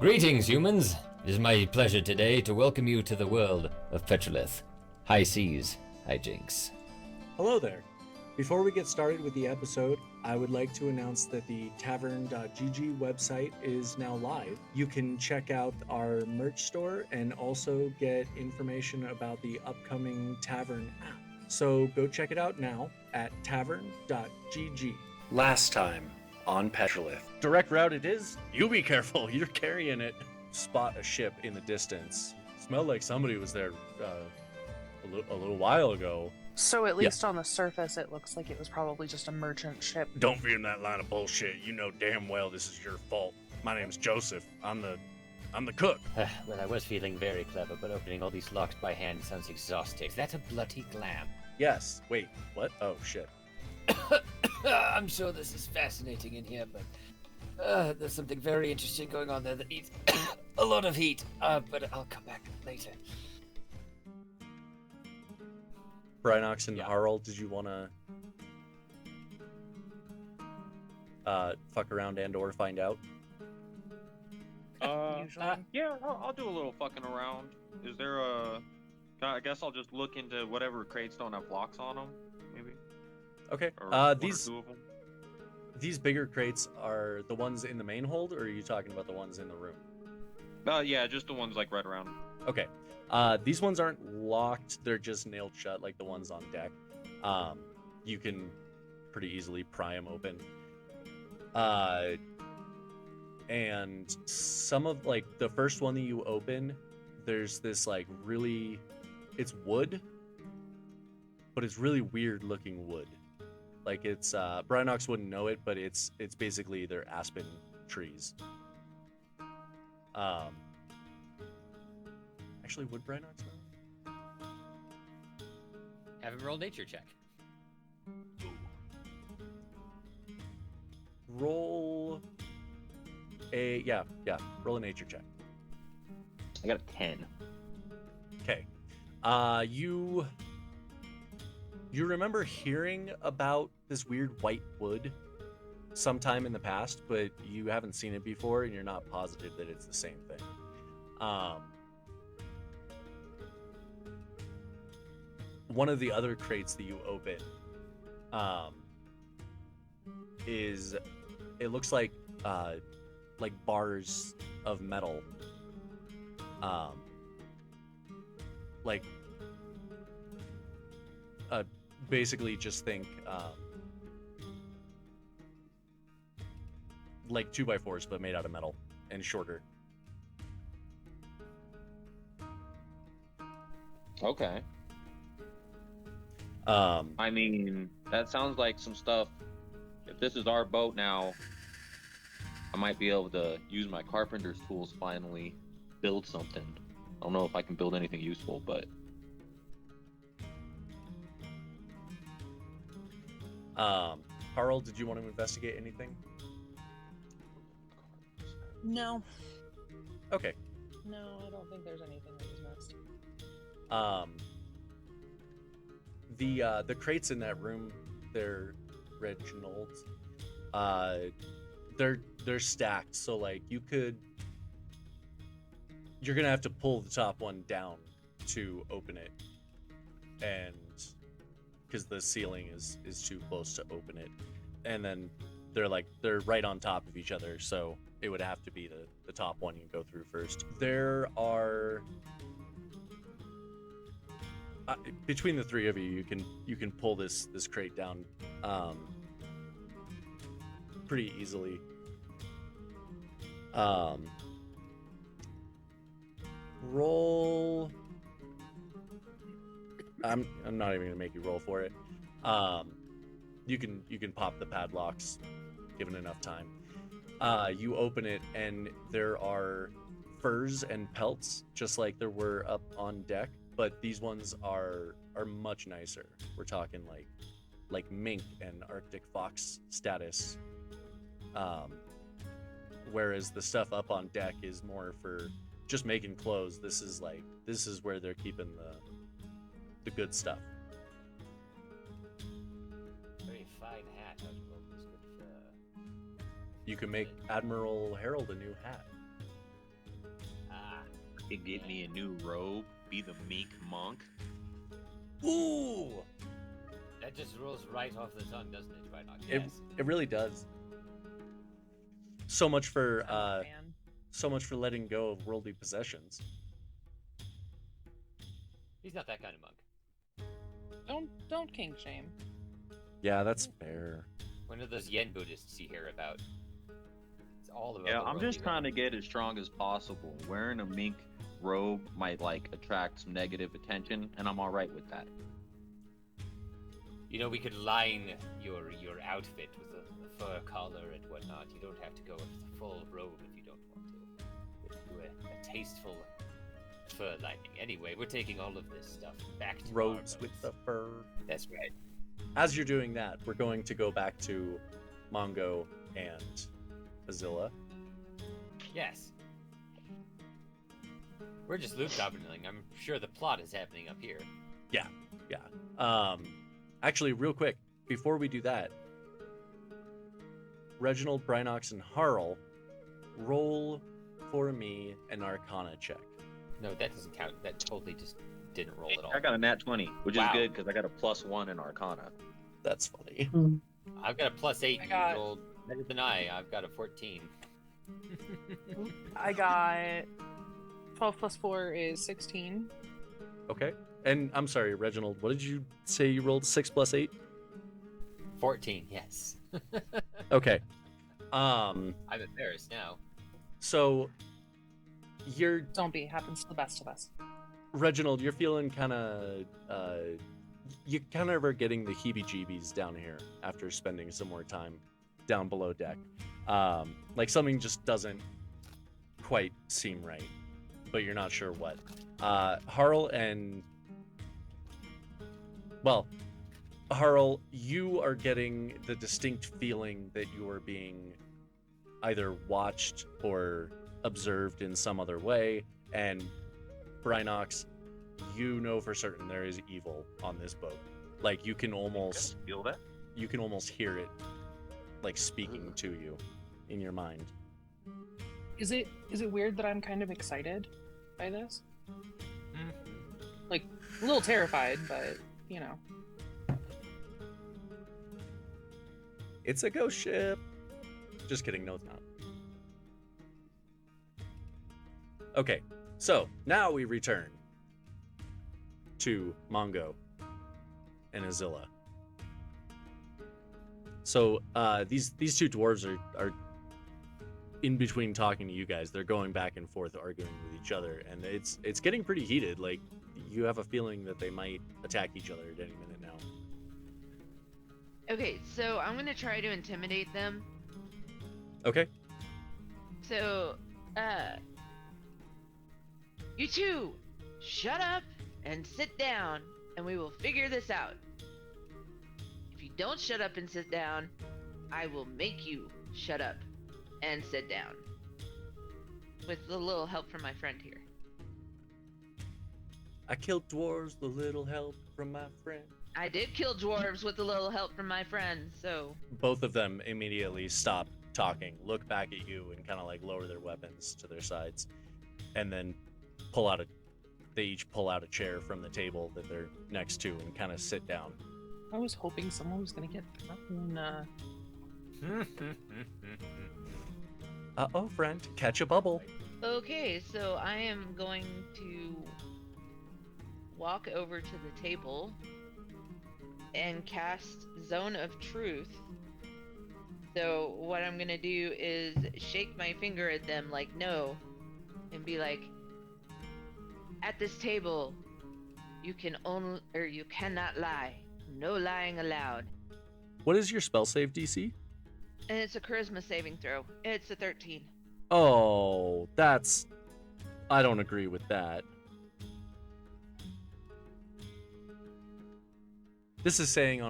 Greetings, humans. It is my pleasure today to welcome you to the world of Petrolith. High seas, Hijinks. Hello there. Before we get started with the episode, I would like to announce that the Tavern.gg website is now live. You can check out our merch store and also get information about the upcoming Tavern app. So go check it out now at Tavern.gg. Last time on Petrolith. Direct route it is. You be careful. You're carrying it. Spot a ship in the distance. Smelled like somebody was there a little while ago. So at least on the surface, it looks like it was probably just a merchant ship. Don't be in that line of bullshit. You know damn well this is your fault. My name's Joseph. I'm the cook. Well, I was feeling very clever, but opening all these locks by hand sounds exhausting. That's a bloody glam. Yes. Wait. What? Oh shit. I'm sure this is fascinating in here, but there's something very interesting going on there that needs a lot of heat. But I'll come back later. Brynox and Harald, did you want to fuck around and or find out? Yeah, I'll do a little fucking around. Is there a... I guess I'll just look into whatever crates don't have locks on them, maybe. Okay. Or These bigger crates are the ones in the main hold, or are you talking about the ones in the room? Yeah, just the ones like right around. Okay. These ones aren't locked; they're just nailed shut, like the ones on deck. You can pretty easily pry them open. And some of like the first one that you open, there's this like really, it's wood, but it's really weird looking wood. Like it's Brynox wouldn't know it, but it's basically their aspen trees. Actually, would Brynox know? Have him roll nature check. Roll roll a nature check. I got a 10. Okay. You remember hearing about this weird white wood sometime in the past, but you haven't seen it before, and you're not positive that it's the same thing. One of the other crates that you open is, it looks like bars of metal, basically just think like 2x4s, but made out of metal and shorter. Okay. I mean, that sounds like some stuff. If this is our boat now, I might be able to use my carpenter's tools finally, build something. I don't know if I can build anything useful, but... Harald, did you want to investigate anything? No. Okay. No, I don't think there's anything that was missed. The crates in that room, they're Reginald's. They're stacked, so like you're gonna have to pull the top one down to open it, and because the ceiling is too close to open it, and then they're right on top of each other, so it would have to be the top one you go through first. There are between the three of you can pull this crate down pretty easily. Roll. I'm not even gonna make you roll for it. You can pop the padlocks given enough time. You open it and there are furs and pelts just like there were up on deck, but these ones are much nicer. We're talking like mink and Arctic fox status. Whereas the stuff up on deck is more for just making clothes. This is where they're keeping the good stuff. Very fine hat. I was told this good You can make Admiral Harold a new hat. could get me a new robe, be the meek monk. Ooh, That just rolls right off the tongue, doesn't it, Rhinox? it Yes. it really does. So much for Oh, man. so much for letting go of worldly possessions. He's not that kind of monk. Don't king shame. Yeah, that's fair. One of those Yen Buddhists you hear about. It's all about. Yeah, the I'm worldly just trying to get as strong as possible. Wearing a mink robe might like attract some negative attention, and I'm all right with that. You know, we could line your outfit with a fur collar and whatnot. You don't have to go with the full robe if you don't want to. We can do a tasteful fur lining. Anyway, we're taking all of this stuff back to Robes our with boats. the fur. That's right. As you're doing that, we're going to go back to Mongo and Azilla. Yes. We're just loot gobbling. I'm sure the plot is happening up here. Yeah. Actually, real quick, before we do that, Reginald, Brynox, and Harl, roll for me an Arcana check. No, that doesn't count. That totally just didn't roll at all. I got a nat 20, which Wow. is good because I got a +1 in Arcana. That's funny. I've got a +8. I You got- rolled better than I. I've got a 14. I got 12 plus 4 is 16. Okay. And I'm sorry, Reginald, what did you say you rolled? 6 plus 8? 14, yes. Okay. I'm embarrassed now. So you're Don't be. Happens to the best of us. Reginald, you're feeling kind of you kind of are getting the heebie-jeebies down here after spending some more time down below deck. Like something just doesn't quite seem right, but you're not sure what. Harl, you are getting the distinct feeling that you are being either watched or observed in some other way, and Brynox, you know for certain there is evil on this boat. Like you can almost Feel that? hear it like speaking to you in your mind. Is it weird that I'm kind of excited by this? Like a little terrified, but you know. It's a ghost ship. Just kidding, no it's not. Okay, so now we return to Mongo and Azilla. So these two dwarves are in between talking to you guys. They're going back and forth arguing with each other, and it's getting pretty heated. Like you have a feeling that they might attack each other at any minute now. Okay, so I'm gonna try to intimidate them. Okay. So, you two, shut up and sit down, and we will figure this out. If you don't shut up and sit down, I will make you shut up and sit down. With a little help from my friend here. I killed dwarves with a little help from my friend. I did kill dwarves with a little help from my friend, so... Both of them immediately stop talking, look back at you, and kind of like lower their weapons to their sides, and then they each pull out a chair from the table that they're next to and kind of sit down. I was hoping someone was gonna get thrown. Uh-oh, friend, catch a bubble. Okay, so I am going to walk over to the table and cast Zone of Truth. So what I'm gonna do is shake my finger at them like no, and be like, at this table, you cannot lie. No lying allowed. What is your spell save DC? And it's a charisma saving throw. It's a 13. Oh, I don't agree with that. This is saying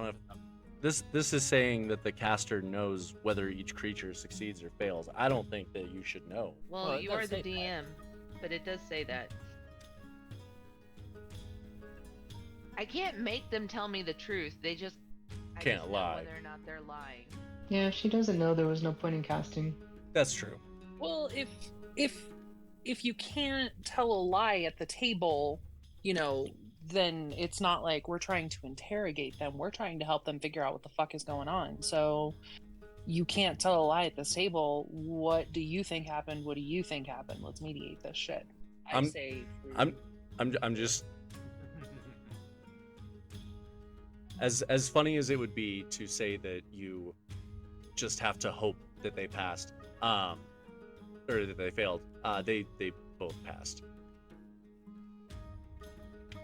this is saying that the caster knows whether each creature succeeds or fails. I don't think that you should know. Well, Well, it you does are the say that. DM, but it does say that. I can't make them tell me the truth. I Can't just know lie. whether or not they're lying. Yeah, she doesn't know there was no point in casting. That's true. Well, if if you can't tell a lie at the table, then it's not like we're trying to interrogate them. We're trying to help them figure out what the fuck is going on. So you can't tell a lie at this table. What do you think happened? What do you think happened? Let's mediate this shit. I'm- say I'm just as funny as it would be to say that you just have to hope that they passed, or that they failed. They both passed.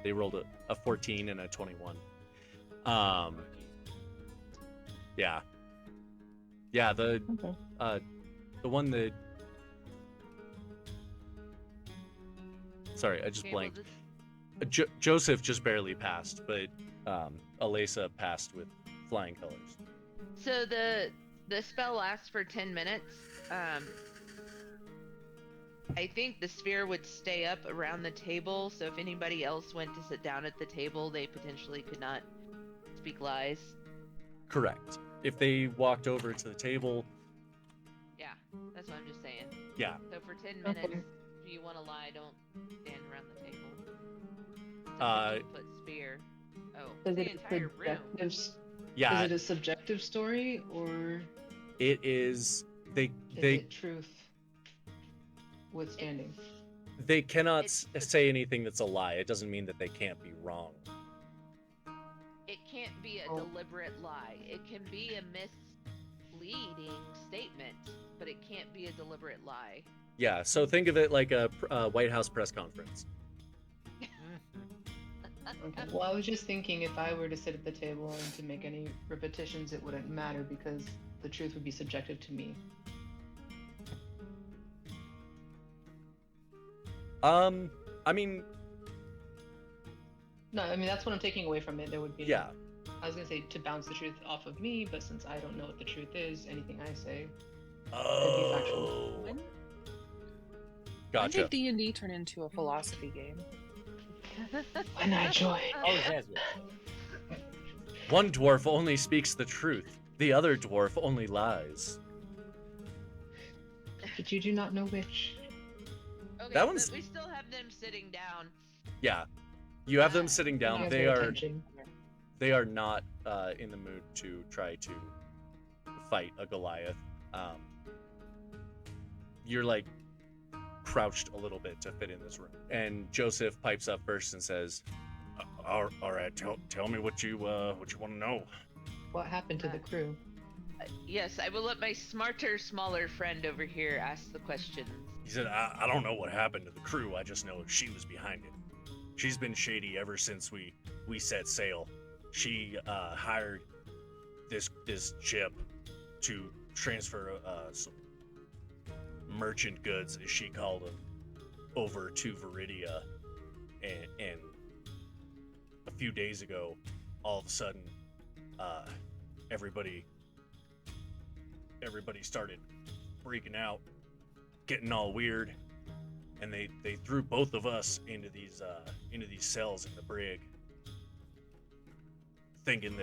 They rolled a 14 and a 21. Yeah. The one that. Sorry, I just Okay, well, blanked. Joseph just barely passed, but Alesa passed with flying colors. So the spell lasts for 10 minutes. I think the sphere would stay up around the table, so if anybody else went to sit down at the table, they potentially could not speak lies. Correct. If they walked over to the table, Yeah, that's what I'm just saying. yeah. So for 10 minutes, Okay. if you want to lie, don't stand around the table. It's a Uh, 50-foot sphere. Oh, Is the it entire room. Yeah, Is it a subjective story or it is. is They it truth withstanding? they cannot It's- say anything that's a lie. It doesn't mean that they can't be wrong. It can't be a Oh. deliberate lie. It can be a misleading statement, but it can't be a deliberate lie. Yeah, so think of it like a White House press conference. Okay. Well, I was just thinking if I were to sit at the table and to make any repetitions, it wouldn't matter because the truth would be subjective to me. I mean, No, I mean that's what I'm taking away from it. There would be. yeah. I was gonna say to bounce the truth off of me, but since I don't know what the truth is, anything I say. Oh, When gotcha. did D&D turn into a philosophy game? When I join. Always has been. One dwarf only speaks the truth. The other dwarf only lies. But you do not know which. Okay, That but one's- we still have them sitting down. Yeah, you have them sitting down. Has They no are attention. not in the mood to try to fight a Goliath. You're like crouched a little bit to fit in this room, and Joseph pipes up first and says, "All right, tell me what you want to know." What happened to the crew? Yes, I will let my smarter, smaller friend over here ask the questions. He said, I don't know what happened to the crew. I just know she was behind it. She's been shady ever since we set sail. She hired this ship to transfer some merchant goods, as she called them, over to Viridia. And a few days ago, all of a sudden, everybody started freaking out, getting all weird, and they threw both of us into these cells in the brig, thinking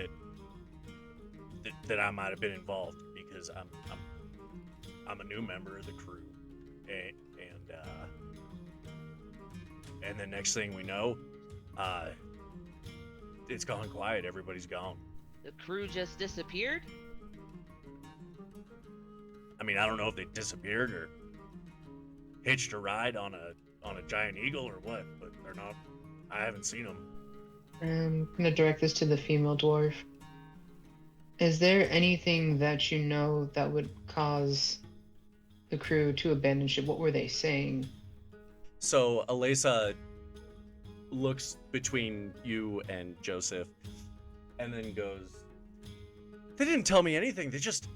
that I might have been involved because I'm a new member of the crew, and the next thing we know, it's gone quiet. Everybody's gone. The crew just disappeared? I mean, I don't know if they disappeared or hitched a ride on a giant eagle or what, but they're not. I haven't seen them. I'm gonna direct this to the female dwarf. Is there anything that you know that would cause the crew to abandon ship? What were they saying? So Alesa looks between you and Joseph, and then goes, "They didn't tell me anything. They just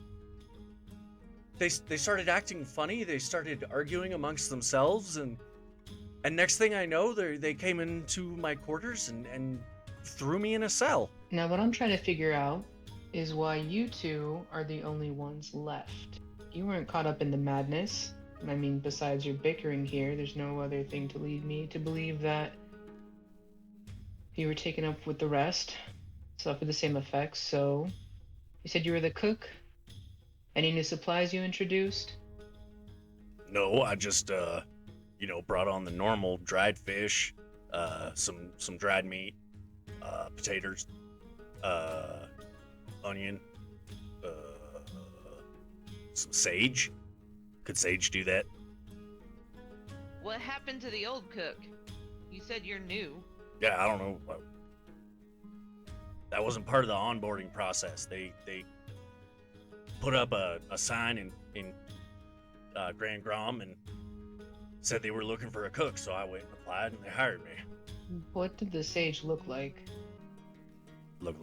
they started acting funny. They started arguing amongst themselves, and next thing I know, they came into my quarters and threw me in a cell." Now, what I'm trying to figure out is why you two are the only ones left. You weren't caught up in the madness. I mean, besides your bickering here, there's no other thing to lead me to believe that you were taken up with the rest, suffered the same effects. So, you said you were the cook? Any new supplies you introduced? No, I just brought on the normal dried fish, some dried meat, potatoes, onion, some sage. Could sage do that? What happened to the old cook? You said you're new. Yeah, I don't know. That wasn't part of the onboarding process. They put up a sign in Grand Grom and said they were looking for a cook, so I went and applied and they hired me. What did the sage look like? It looked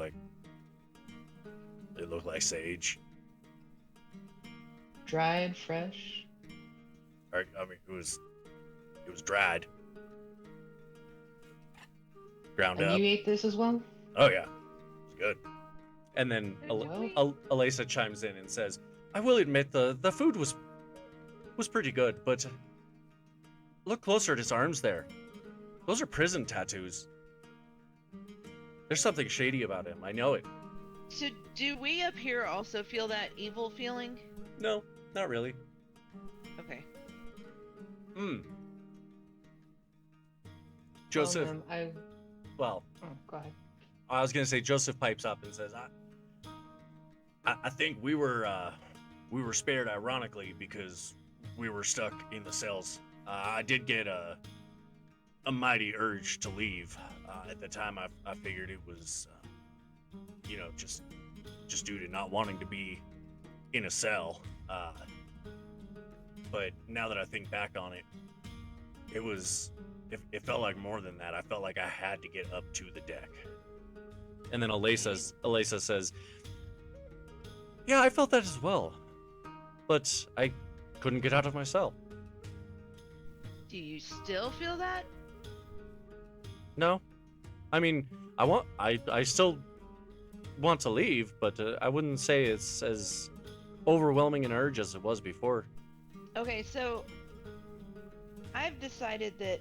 like sage. Dried, fresh? I mean, it was dried, ground And up. you ate this as well? Oh yeah, it's good. And then Well- Elisa chimes in and says, "I will admit the food was pretty good, but look closer at his arms there. Those are prison tattoos. There's something shady about him. I know it." So, do we up here also feel that evil feeling? No, not really. Okay. Joseph. Well, Well, oh, go ahead. I was gonna say Joseph pipes up and says, "I think we were spared ironically because we were stuck in the cells. I did get a mighty urge to leave. At the time, I figured it was, just due to not wanting to be in a cell. But now that I think back on it, it felt like more than that. I felt like I had to get up to the deck." And then Elisa says, "Yeah, I felt that as well, but I couldn't get out of my cell." Do you still feel that? No, I mean, I still want to leave, but I wouldn't say it's as overwhelming an urge as it was before. Okay, so I've decided that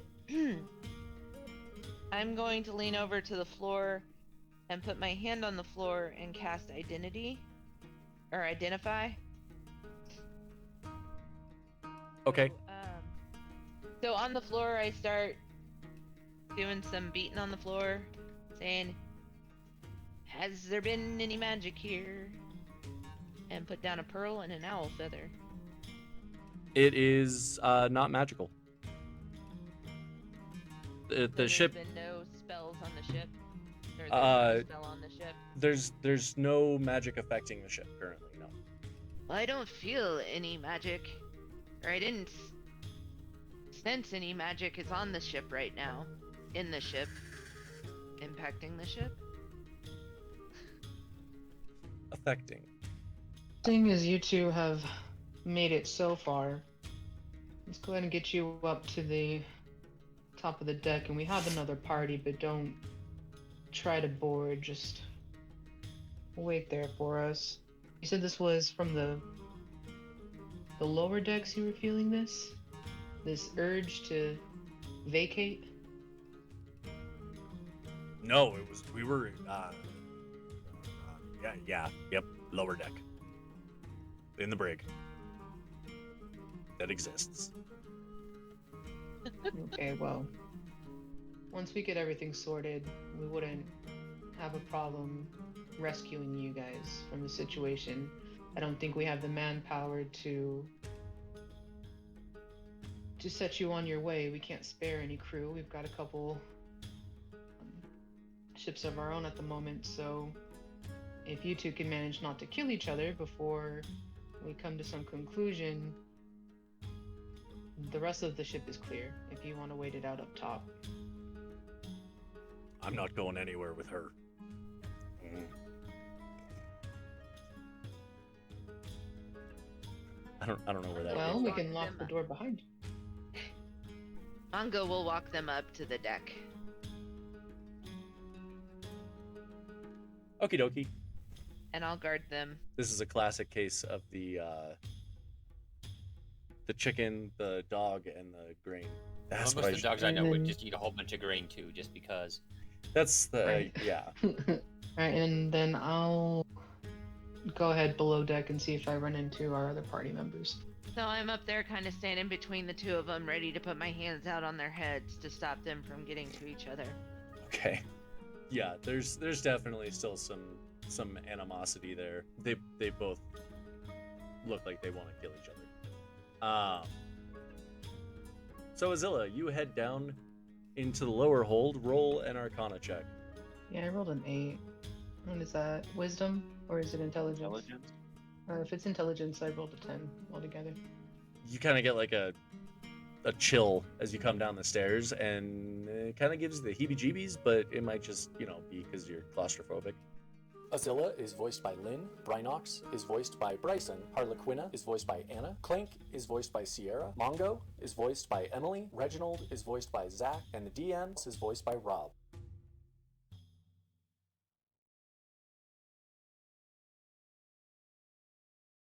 I'm going to lean over to the floor and put my hand on the floor and cast identity or identify. Okay. So on the floor, I start doing some beating on the floor, saying, "Has there been any magic here?" And put down a pearl and an owl feather. It is not magical. The There's ship. been no spells on the ship. Or there's Uh, no spell on the ship. There's no magic affecting the ship currently. No. Well, I don't feel any magic, or I didn't sense any magic is on the ship right now. In the ship, impacting the ship. Affecting. Seeing as you two have made it so far, let's go ahead and get you up to the top of the deck, and we have another party, but don't try to board, just wait there for us. You said this was from the lower decks you were feeling this urge to vacate? No, we were yep, lower deck. In the brig. That exists. Okay, well, once we get everything sorted, we wouldn't have a problem rescuing you guys from the situation. I don't think we have the manpower to set you on your way. We can't spare any crew. We've got a couple ships of our own at the moment, so if you two can manage not to kill each other before we come to some conclusion, the rest of the ship is clear if you want to wait it out up top. I'm not going anywhere with her. I don't know where that Well, is. we can lock the door behind you. Ango will walk them up to the deck. Okie dokie. And I'll guard them. This is a classic case of the chicken, the dog, and the grain. That's Most what of the dogs I And know would then- just eat a whole bunch of grain too, just because. That's the Right. yeah. Alright, and then I'll go ahead below deck and see if I run into our other party members. So I'm up there kind of standing between the two of them, ready to put my hands out on their heads to stop them from getting to each other. Okay. Yeah, there's definitely still some animosity there. They both look like they want to kill each other. So Azilla, you head down into the lower hold. Roll an Arcana check. Yeah, I rolled an 8. And is that wisdom or is it intelligence? Intelligence. If it's intelligence, I rolled a 10 altogether. You kind of get like a chill as you come down the stairs, and it kind of gives you the heebie-jeebies, but it might just, be because you're claustrophobic. Azilla is voiced by Lynn, Brynox is voiced by Bryson, Harlequina is voiced by Anna, Clink is voiced by Sierra, Mongo is voiced by Emily, Reginald is voiced by Zach, and the DM is voiced by Rob.